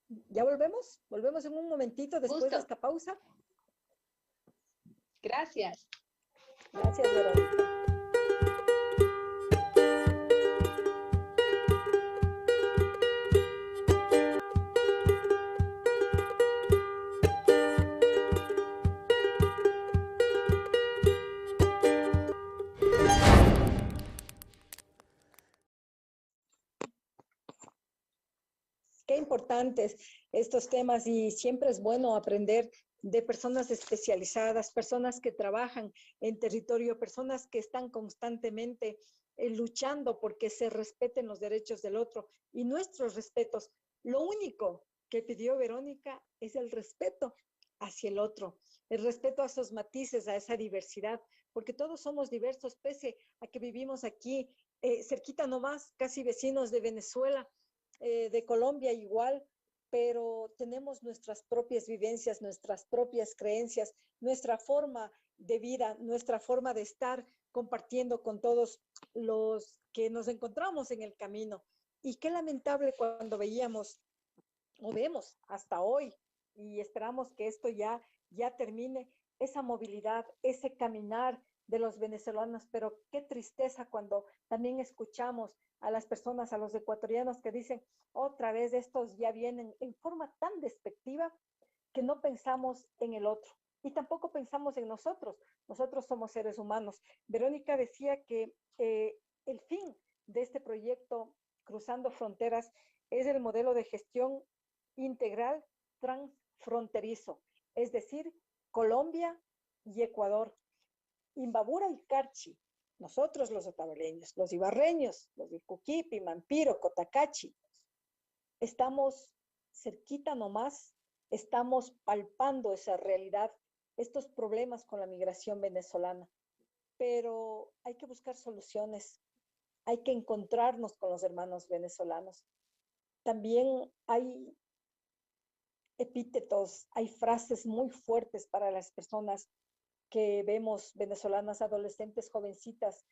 ¿Ya volvemos en un momentito después de esta pausa? Gracias. Gracias, Verónica. Qué importantes estos temas, y siempre es bueno aprender de personas especializadas, personas que trabajan en territorio, personas que están constantemente luchando porque se respeten los derechos del otro y nuestros respetos. Lo único que pidió Verónica es el respeto hacia el otro, el respeto a esos matices, a esa diversidad, porque todos somos diversos, pese a que vivimos aquí cerquita nomás, casi vecinos de Venezuela, de Colombia igual, pero tenemos nuestras propias vivencias, nuestras propias creencias, nuestra forma de vida, nuestra forma de estar compartiendo con todos los que nos encontramos en el camino. Y qué lamentable cuando veíamos o vemos hasta hoy, y esperamos que esto ya termine, esa movilidad, ese caminar de los venezolanos, pero qué tristeza cuando también escuchamos a las personas, a los ecuatorianos que dicen, otra vez estos ya vienen, en forma tan despectiva que no pensamos en el otro y tampoco pensamos en nosotros. Nosotros somos seres humanos. Verónica decía que el fin de este proyecto Cruzando Fronteras es el modelo de gestión integral transfronterizo, es decir, Colombia y Ecuador, Imbabura y Carchi, nosotros los otavaleños, los ibarreños, los de Cuquipi, Mampiro, Cotacachi, estamos cerquita nomás, estamos palpando esa realidad, estos problemas con la migración venezolana, pero hay que buscar soluciones, hay que encontrarnos con los hermanos venezolanos. También hay epítetos, hay frases muy fuertes para las personas que vemos venezolanas, adolescentes, jovencitas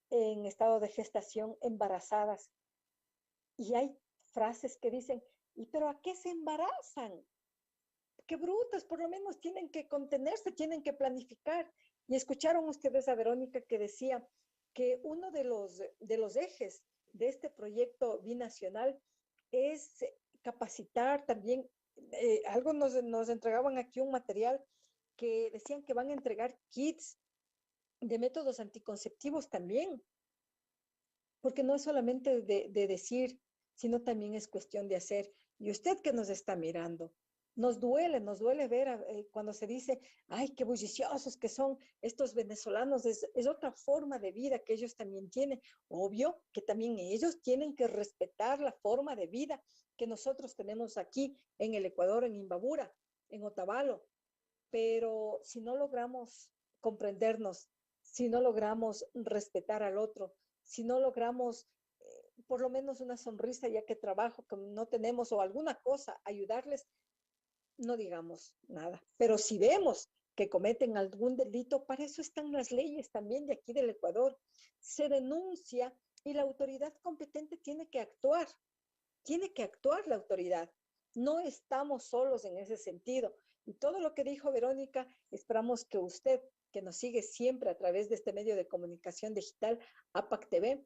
en estado de gestación, embarazadas. Y hay frases que dicen, ¿y pero a qué se embarazan? Qué brutas, por lo menos tienen que contenerse, tienen que planificar. Y escucharon ustedes a Verónica que decía que uno de los ejes de este proyecto binacional es capacitar también, algo nos entregaban aquí un material que decían que van a entregar kits de métodos anticonceptivos también, porque no es solamente de decir, sino también es cuestión de hacer. Y usted que nos está mirando, nos duele ver cuando se dice, ay, qué bulliciosos que son estos venezolanos, es otra forma de vida que ellos también tienen. Obvio que también ellos tienen que respetar la forma de vida que nosotros tenemos aquí en el Ecuador, en Imbabura, en Otavalo. Pero si no logramos comprendernos, si no logramos respetar al otro, si no logramos por lo menos una sonrisa, ya que trabajo que no tenemos o alguna cosa, ayudarles, no digamos nada. Pero si vemos que cometen algún delito, para eso están las leyes también de aquí del Ecuador. Se denuncia y la autoridad competente tiene que actuar la autoridad. No estamos solos en ese sentido. Y todo lo que dijo Verónica, esperamos que usted, que nos sigue siempre a través de este medio de comunicación digital, APAC TV,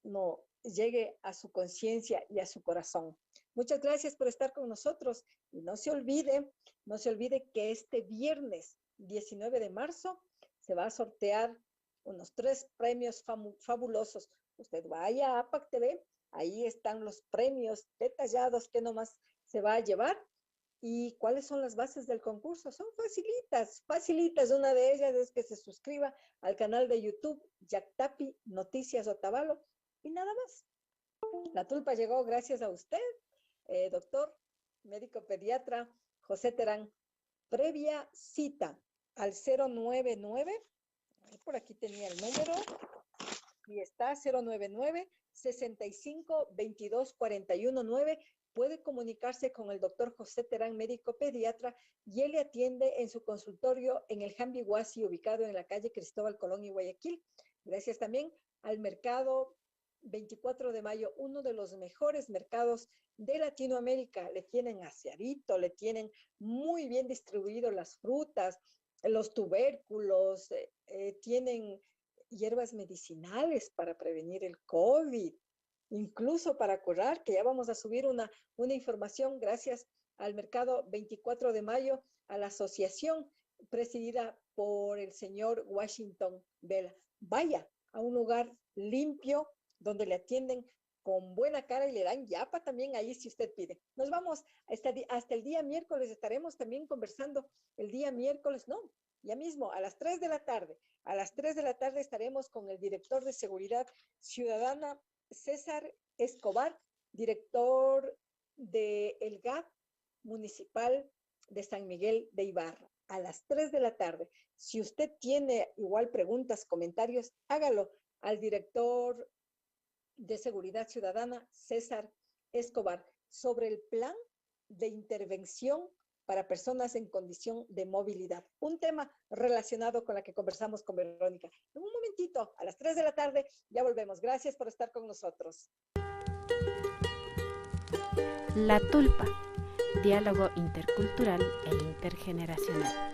no llegue a su conciencia y a su corazón. Muchas gracias por estar con nosotros y no se olvide que este viernes 19 de marzo se va a sortear unos 3 premios fabulosos. Usted vaya a APAC TV, Ahí están los premios detallados que nomás se va a llevar. ¿Y cuáles son las bases del concurso? Son facilitas, facilitas. Una de ellas es que se suscriba al canal de YouTube Yactapi Noticias Otavalo y nada más. La tulpa llegó gracias a usted, doctor, médico pediatra José Terán. Previa cita al 099, por aquí tenía el número, y está 099 65 22 41 9. Puede comunicarse con el doctor José Terán, médico pediatra, y él le atiende en su consultorio en el Jambi Huasi, ubicado en la calle Cristóbal Colón y Guayaquil. Gracias también al mercado 24 de mayo, uno de los mejores mercados de Latinoamérica. Le tienen aseadito, le tienen muy bien distribuido las frutas, los tubérculos, tienen hierbas medicinales para prevenir el COVID, incluso para curar, que ya vamos a subir una información gracias al mercado 24 de mayo, a la asociación presidida por el señor Washington Vela. Vaya a un lugar limpio donde le atienden con buena cara y le dan yapa también ahí si usted pide. Nos vamos hasta el día miércoles, estaremos también conversando el día miércoles, no, ya mismo a las 3 de la tarde. A las 3 de la tarde estaremos con el director de Seguridad Ciudadana, César Escobar, director del GAP municipal de San Miguel de Ibarra, a las 3 de la tarde. Si usted tiene igual preguntas, comentarios, hágalo al director de Seguridad Ciudadana, César Escobar, sobre el plan de intervención para personas en condición de movilidad. Un tema relacionado con la que conversamos con Verónica. En un momentito, a las 3 de la tarde, ya volvemos. Gracias por estar con nosotros. La Tulpa, diálogo intercultural e intergeneracional.